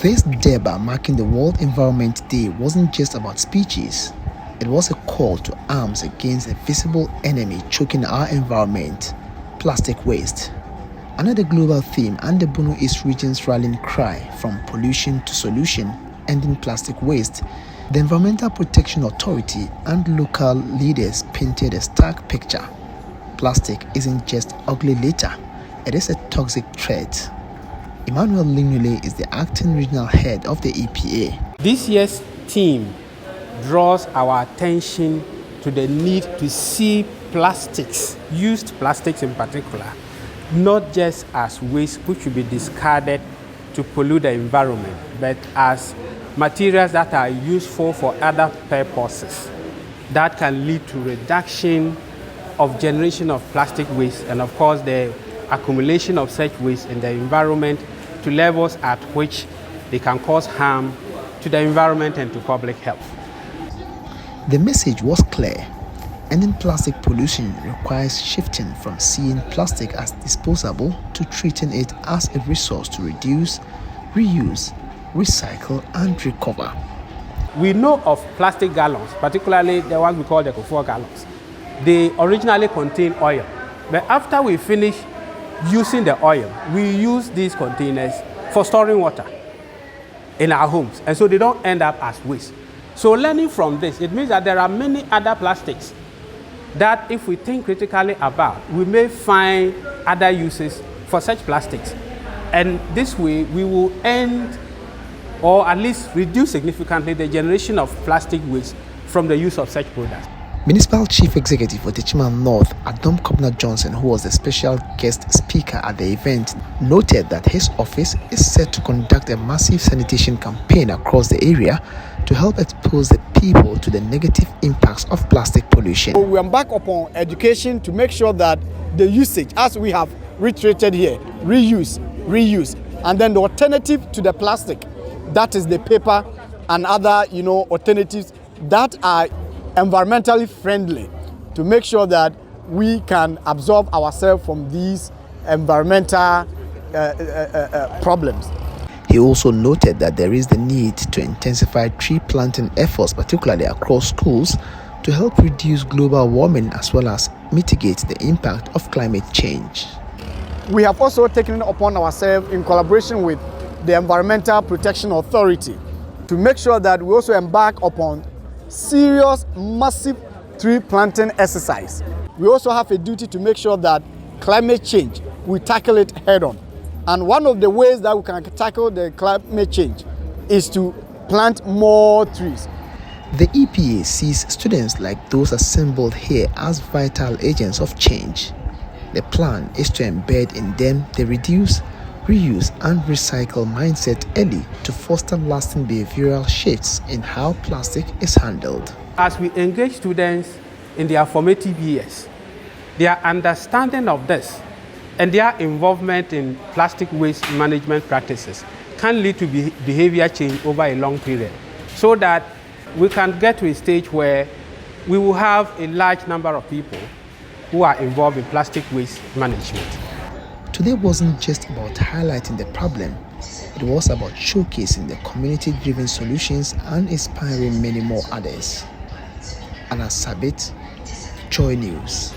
This deba marking the World Environment Day wasn't just about speeches. It was a call to arms against a visible enemy choking our environment: plastic waste. Another global theme and the Bono East region's rallying cry, from pollution to solution, ending plastic waste. The Environmental Protection Authority and local leaders painted a stark picture. Plastic isn't just ugly litter, it is a toxic threat. Emmanuel Linule is the acting regional head of the EPA. This year's theme draws our attention to the need to see plastics, used plastics in particular, not just as waste which should be discarded to pollute the environment, but as materials that are useful for other purposes that can lead to reduction of generation of plastic waste and, of course, the accumulation of such waste in the environment to levels at which they can cause harm to the environment and to public health. The message was clear. Ending plastic pollution requires shifting from seeing plastic as disposable to treating it as a resource to reduce, reuse, recycle and recover. We know of plastic gallons, particularly the ones we call the Kofo gallons. They originally contain oil, but after we finish using the oil, we use these containers for storing water in our homes, and so they don't end up as waste. So learning from this, it means that there are many other plastics that if we think critically about, we may find other uses for such plastics. And this way, we will end or at least reduce significantly the generation of plastic waste from the use of such products. Municipal Chief Executive for Techiman North, Adam Kobna Johnson, who was the special guest speaker at the event, noted that his office is set to conduct a massive sanitation campaign across the area to help expose the people to the negative impacts of plastic pollution. We embark upon education to make sure that the usage, as we have reiterated here, reuse, and then the alternative to the plastic, that is the paper and other alternatives that are environmentally friendly, to make sure that we can absorb ourselves from these environmental problems. He also noted that there is the need to intensify tree planting efforts, particularly across schools, to help reduce global warming as well as mitigate the impact of climate change. We have also taken it upon ourselves, in collaboration with the Environmental Protection Authority, to make sure that we also embark upon serious, massive tree planting exercise. We also have a duty to make sure that climate change, we tackle it head on. And one of the ways that we can tackle the climate change is to plant more trees. The EPA sees students like those assembled here as vital agents of change. The plan is to embed in them the reduce, reuse and recycle mindset early to foster lasting behavioral shifts in how plastic is handled. As we engage students in their formative years, their understanding of this and their involvement in plastic waste management practices can lead to behavior change over a long period, so that we can get to a stage where we will have a large number of people who are involved in plastic waste management. Today wasn't just about highlighting the problem, it was about showcasing the community-driven solutions and inspiring many more others. Anna Sabit, Joy News.